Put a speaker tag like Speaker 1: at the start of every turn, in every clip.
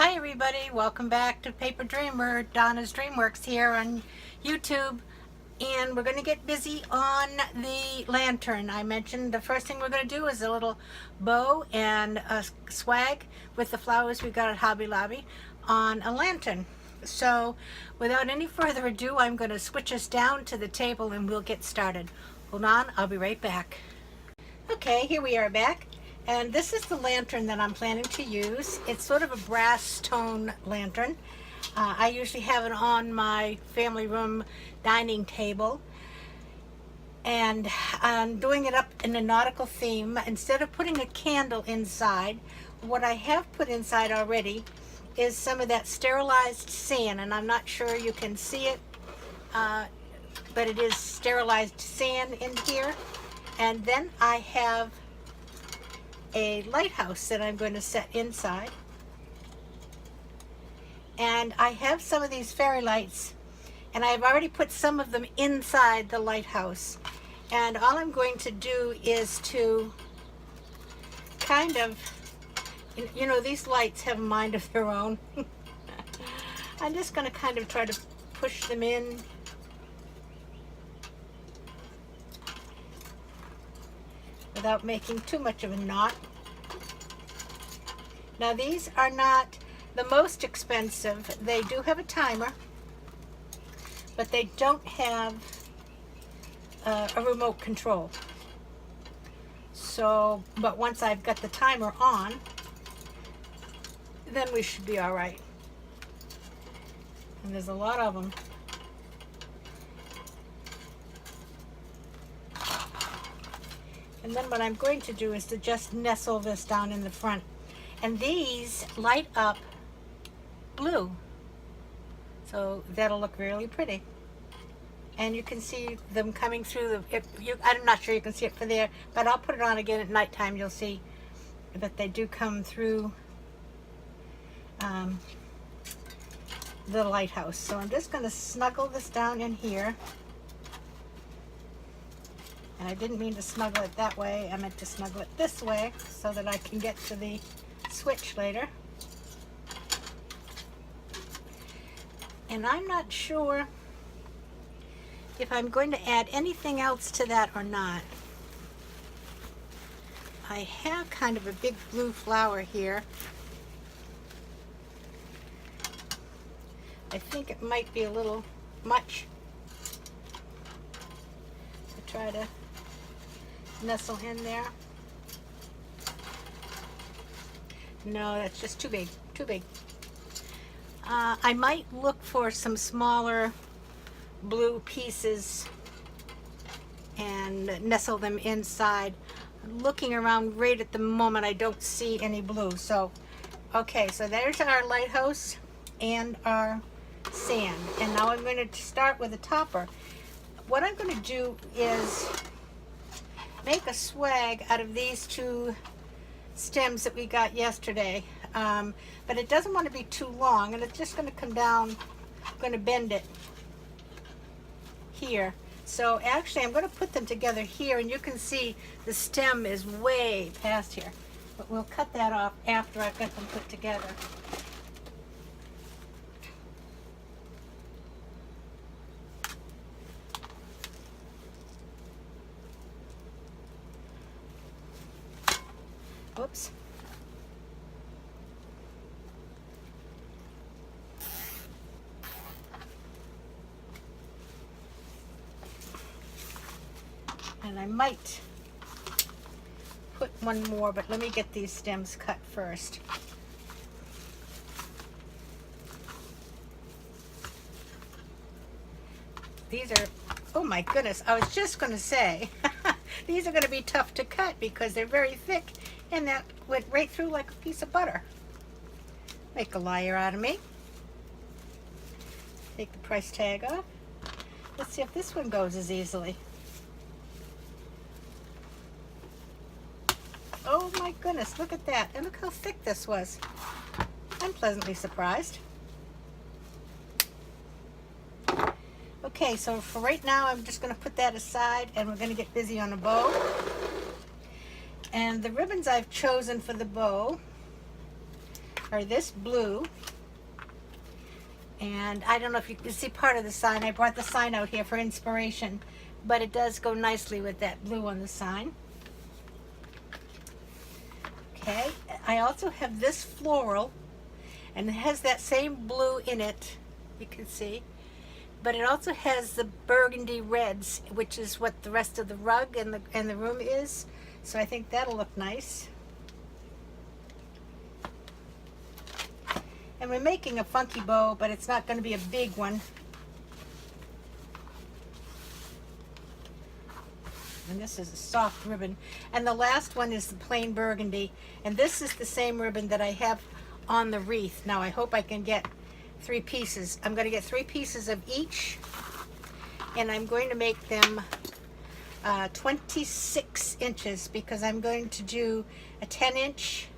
Speaker 1: Hi everybody, welcome back to Paper Dreamer. Donna's Dreamworks here on YouTube, and we're going to get busy on the lantern. I mentioned the first thing we're going to do is a little bow and a swag with the flowers we got at Hobby Lobby on a lantern. So without any further ado, I'm going to switch us down to the table and we'll get started. Hold on, I'll be right back. Okay, here we are back. And this is the lantern that I'm planning to use. It's sort of a brass tone lantern. I usually have it on my family room dining table. And I'm doing it up in a nautical theme. Instead of putting a candle inside, what I have put inside already is some of that sterilized sand. And I'm not sure you can see it, but it is sterilized sand in here. And then I have a lighthouse that I'm going to set inside, and I have some of these fairy lights, and I've already put some of them inside the lighthouse, and all I'm going to do is to kind of, you know, these lights have a mind of their own. I'm just going to kind of try to push them in without making too much of a knot. Now these are not the most expensive. They do have a timer, but they don't have a remote control. So, but once I've got the timer on, then we should be all right. And there's a lot of them. And then what I'm going to do is to just nestle this down in the front. And these light up blue. So that'll look really pretty. And you can see them coming through I'm not sure you can see it from there, but I'll put it on again at nighttime. You'll see that they do come through the lighthouse. So I'm just going to snuggle this down in here. And I didn't mean to snuggle it that way. I meant to snuggle it this way so that I can get to the switch later. And I'm not sure if I'm going to add anything else to that or not. I have kind of a big blue flower here. I think it might be a little much to try to nestle in there. No, that's just too big, too big. I might look for some smaller blue pieces and nestle them inside. I'm looking around right at the moment, I don't see any blue. So, okay, so there's our lighthouse and our sand. And now I'm going to start with a topper. What I'm going to do is make a swag out of these two stems that we got yesterday, but it doesn't want to be too long, and it's just going to come down. I'm going to bend it here. So actually I'm going to put them together here, and you can see the stem is way past here, but we'll cut that off after I've got them put together. Oops. And I might put one more, but let me get these stems cut first. These are, oh my goodness, I was just going to say, these are going to be tough to cut because they're very thick. And that went right through like a piece of butter. Make a liar out of me. Take the price tag off. Let's see if this one goes as easily. Oh my goodness, look at that. And look how thick this was. I'm pleasantly surprised. Okay, so for right now, I'm just going to put that aside, and we're going to get busy on a bow. And the ribbons I've chosen for the bow are this blue. And I don't know if you can see part of the sign. I brought the sign out here for inspiration, but it does go nicely with that blue on the sign. Okay, I also have this floral, and it has that same blue in it, you can see. But it also has the burgundy reds, which is what the rest of the rug and the room is. So I think that'll look nice. And we're making a funky bow, but it's not going to be a big one. And this is a soft ribbon. And the last one is the plain burgundy. And this is the same ribbon that I have on the wreath. Now I hope I can get 3 pieces. I'm going to get 3 pieces of each, and I'm going to make them 26 inches because I'm going to do a 10-inch,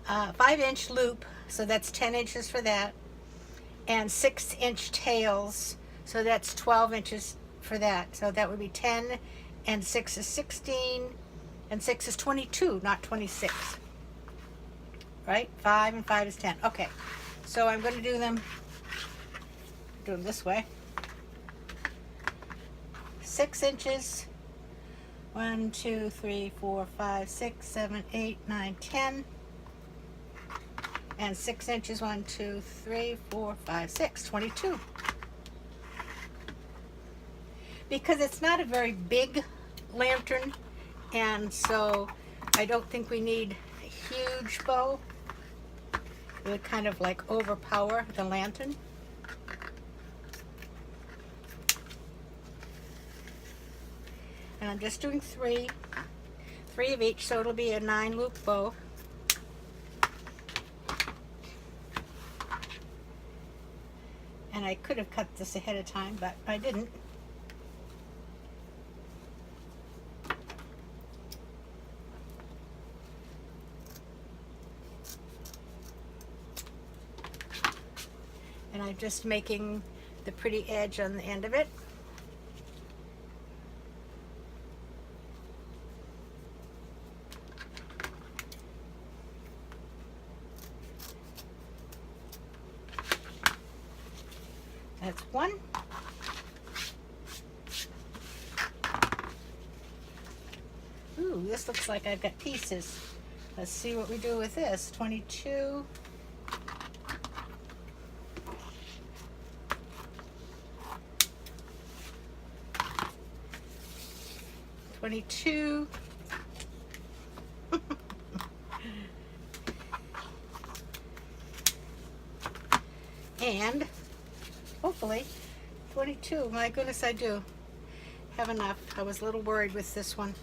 Speaker 1: 5-inch loop, so that's 10 inches for that, and 6-inch tails, so that's 12 inches for that. So that would be 10, and 6 is 16, and 6 is 22, not 26. Right? 5 and 5 is 10. Okay. So I'm going to do them this way. 6 inches. 1, 2, 3, 4, 5, 6, 7, 8, 9, 10. And 6 inches. 1, 2, 3, 4, 5, 6. 22. Because it's not a very big lantern, and so I don't think we need a huge bow. It would kind of like overpower the lantern. And I'm just doing 3 of each, so it'll be a 9-loop bow. And I could have cut this ahead of time, but I didn't. And I'm just making the pretty edge on the end of it. That's 1. Ooh, this looks like I've got pieces. Let's see what we do with this. 22. 22. And hopefully 22. My goodness, I do have enough. I was a little worried with this one.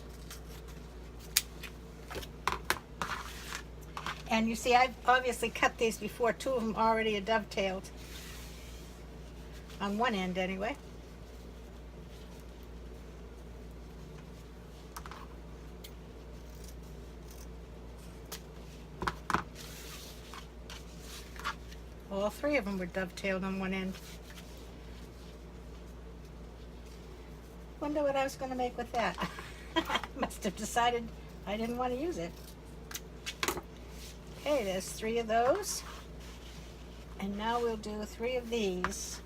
Speaker 1: And you see, I've obviously cut these before. 2 of them already are dovetailed. On one end anyway. All 3 of them were dovetailed on one end. Wonder what I was going to make with that. Must have decided I didn't want to use it. Okay, there's 3 of those. And now we'll do 3 of these.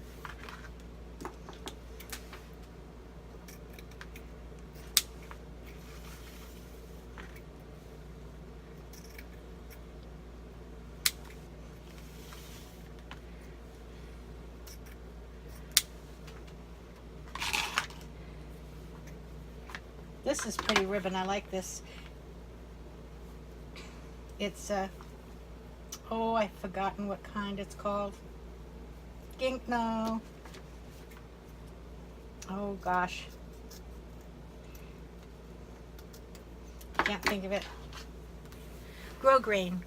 Speaker 1: This is pretty ribbon. I like this. It's oh, I've forgotten what kind it's called. No. Oh gosh. Can't think of it. Grosgrain.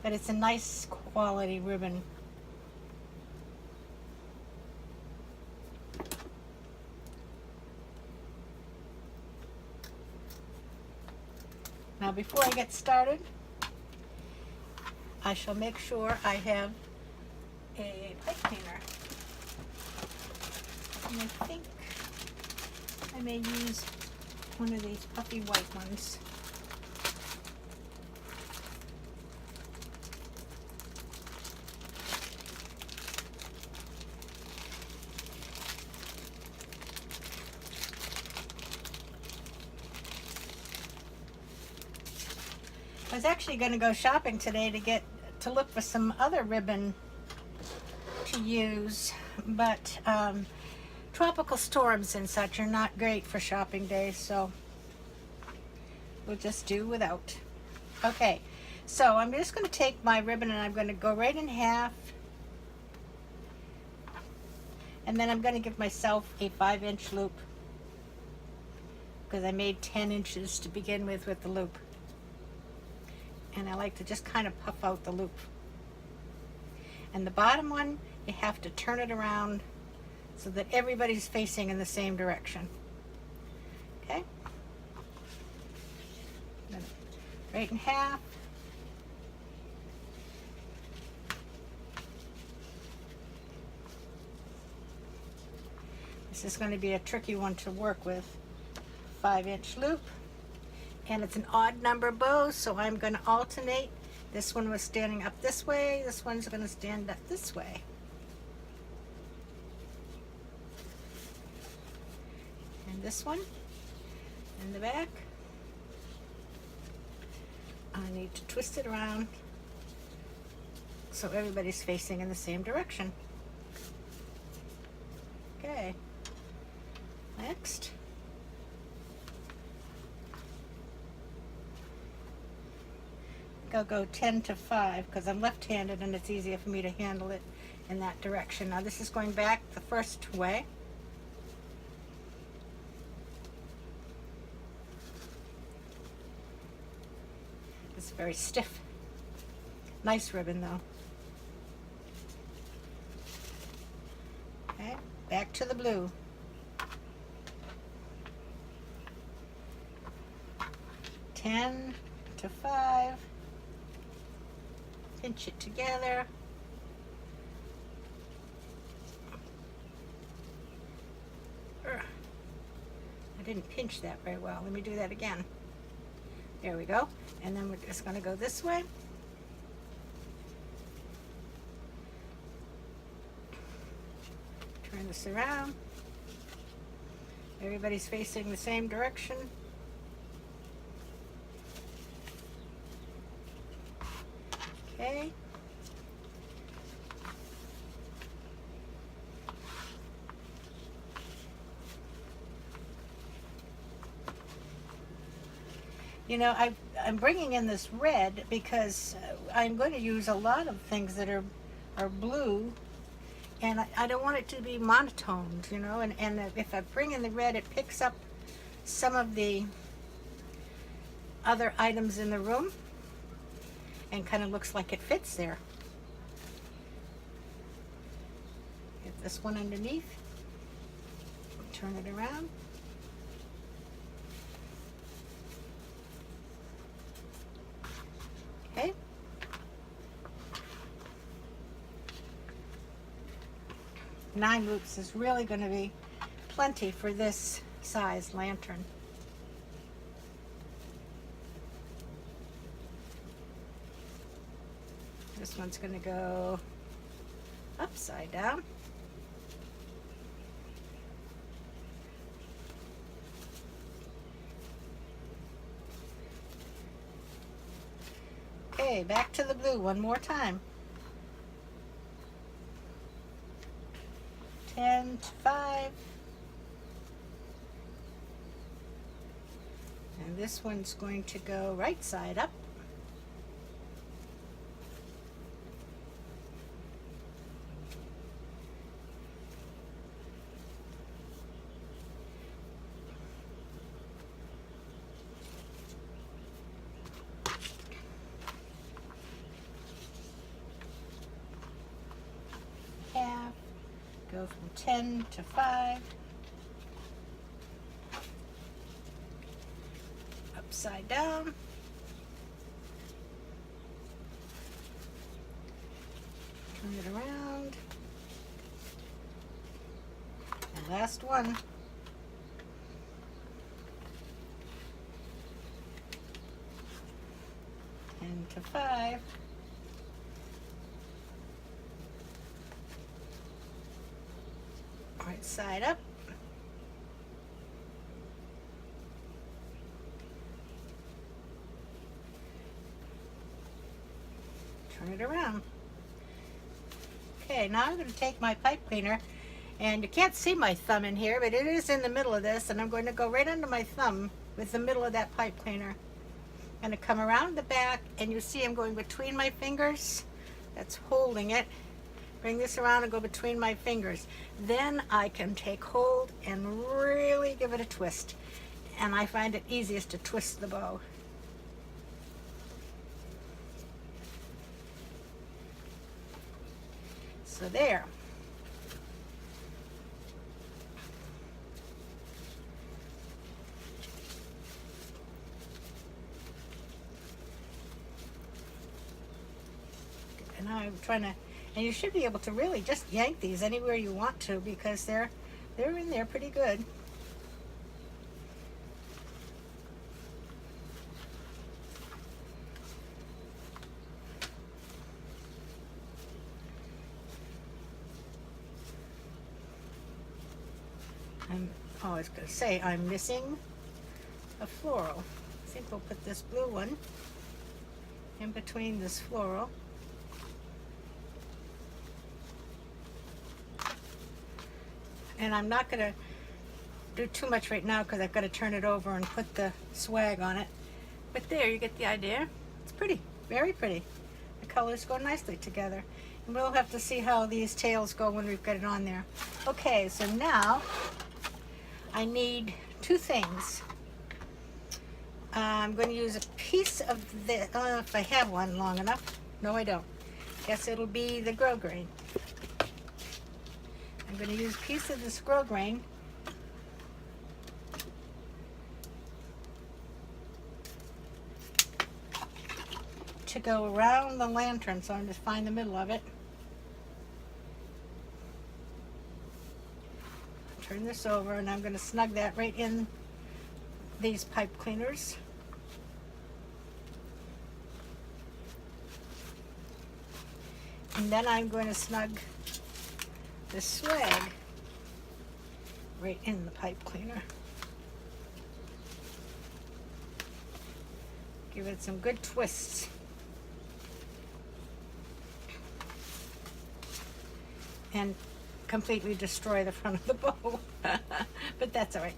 Speaker 1: But it's a nice quality ribbon. Now before I get started, I shall make sure I have a pipe cleaner. And I think I may use one of these puffy white ones. I was actually going to go shopping today to look for some other ribbon to use, but tropical storms and such are not great for shopping days, so we'll just do without. Okay, so I'm just going to take my ribbon and I'm going to go right in half, and then I'm going to give myself a 5-inch loop because I made 10 inches to begin with the loop, and I like to just kind of puff out the loop. And the bottom one, you have to turn it around so that everybody's facing in the same direction. Okay? Then right in half. This is going to be a tricky one to work with. 5-inch loop. And it's an odd number bow, so I'm going to alternate. This one was standing up this way, this one's going to stand up this way. And this one in the back, I need to twist it around so everybody's facing in the same direction. Okay, next. I'll go 10 to 5 because I'm left-handed and it's easier for me to handle it in that direction. Now this is going back the first way. It's very stiff. Nice ribbon though. Okay, back to the blue. Ten to 5. Pinch it together. I didn't pinch that very well. Let me do that again. There we go. And then we're just going to go this way. Turn this around. Everybody's facing the same direction. Okay. You know, I'm bringing in this red because I'm going to use a lot of things that are blue, and I don't want it to be monotoned, you know, and if I bring in the red, it picks up some of the other items in the room and kind of looks like it fits there. Get this one underneath, turn it around. Okay. Nine loops is really going to be plenty for this size lantern. This one's going to go upside down. Okay, back to the blue one more time. 10 to 5. And this one's going to go right side up. Half, go from 10 to 5, upside down, turn it around, and last one. And to 5. Right side up. turn it around. Okay, now I'm going to take my pipe cleaner, and you can't see my thumb in here, but it is in the middle of this, and I'm going to go right under my thumb with the middle of that pipe cleaner. I'm going to come around the back, and you see I'm going between my fingers. That's holding it. Bring this around and go between my fingers. Then I can take hold and really give it a twist. And I find it easiest to twist the bow. So there. And now I'm trying to, and you should be able to really just yank these anywhere you want to, because they're in there pretty good. I was going to say, I'm missing a floral. I think we'll put this blue one in between this floral. And I'm not going to do too much right now because I've got to turn it over and put the swag on it. But there, you get the idea. It's pretty, very pretty. The colors go nicely together. And we'll have to see how these tails go when we've got it on there. Okay, so now I need two things. I'm going to use a piece of the, if I have one long enough. No, I don't. Guess it'll be the grosgrain. I'm going to use a piece of this grosgrain to go around the lantern, so I'm just find the middle of it. Turn this over, and I'm going to snug that right in these pipe cleaners. And then I'm going to snug the swag right in the pipe cleaner. Give it some good twists. And completely destroy the front of the bow. But that's all right.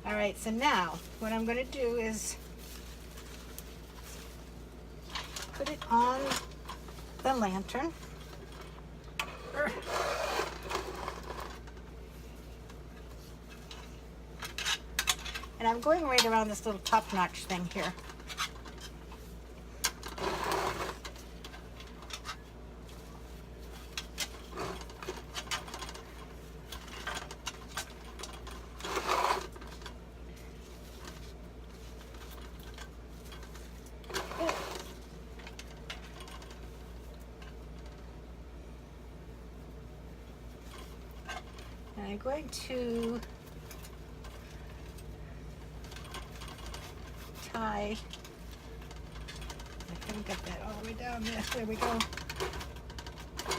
Speaker 1: All right, so now what I'm going to do is put it on the lantern. And I'm going right around this little top notch thing here. And I'm going to tie, I couldn't get that all the way down there, there we go,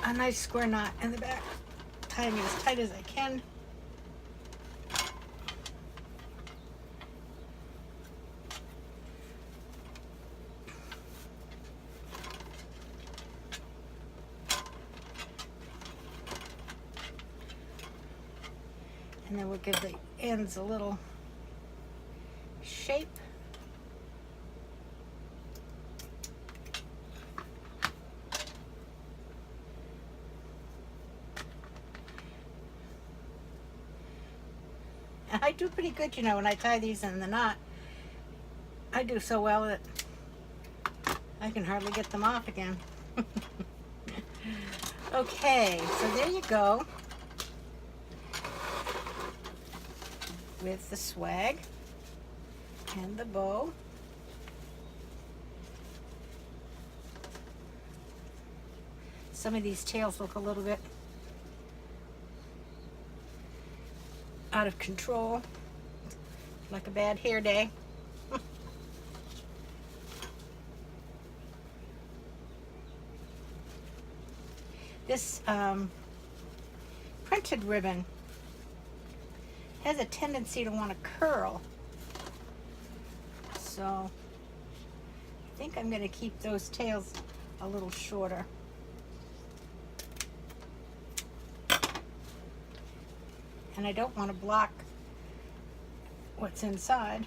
Speaker 1: a nice square knot in the back, tying it as tight as I can. And then we'll give the ends a little shape. And I do pretty good, you know, when I tie these in the knot. I do so well that I can hardly get them off again. Okay, so there you go. With the swag and the bow. Some of these tails look a little bit out of control, like a bad hair day. This printed ribbon has a tendency to want to curl. So I think I'm going to keep those tails a little shorter. And I don't want to block what's inside.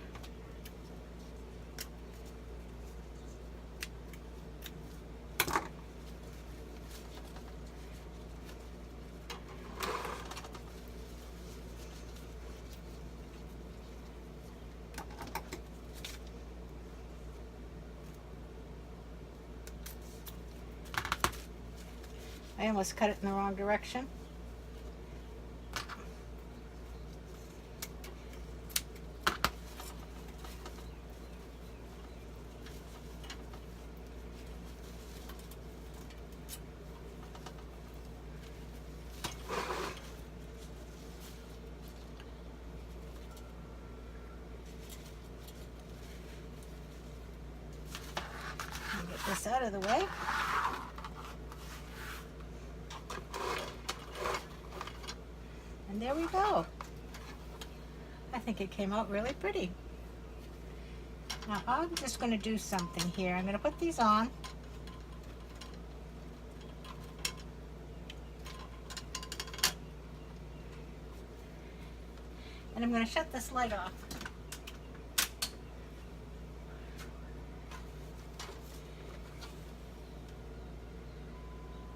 Speaker 1: I almost cut it in the wrong direction. Get this out of the way. And there we go. I think it came out really pretty. Now I'm just going to do something here. I'm going to put these on. And I'm going to shut this light off.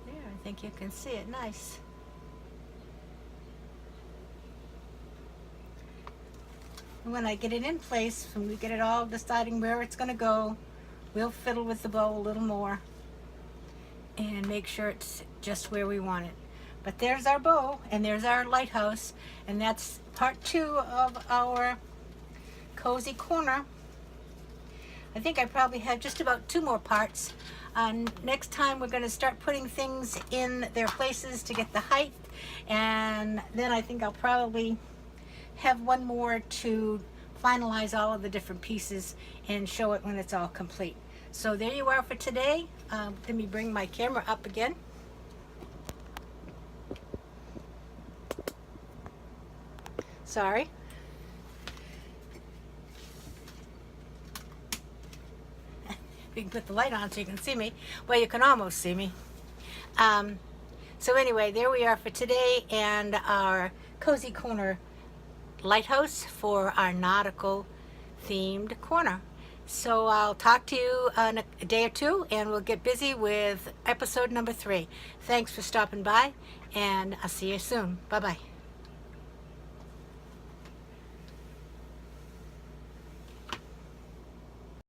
Speaker 1: There, I think you can see it nice. And when I get it in place, when we get it all deciding where it's going to go, we'll fiddle with the bow a little more and make sure it's just where we want it. But there's our bow, and there's our lighthouse, and that's part 2 of our cozy corner. I think I probably have just about 2 more parts. Next time we're going to start putting things in their places to get the height, and then I think I'll probably have 1 more to finalize all of the different pieces and show it when it's all complete. So there you are for today. Let me bring my camera up again. Sorry. We can put the light on so you can see me. Well, you can almost see me. So anyway, there we are for today, and our cozy corner lighthouse for our nautical themed corner. So I'll talk to you in a day or 2, and we'll get busy with episode number 3. Thanks for stopping by, and I'll see you soon. Bye bye.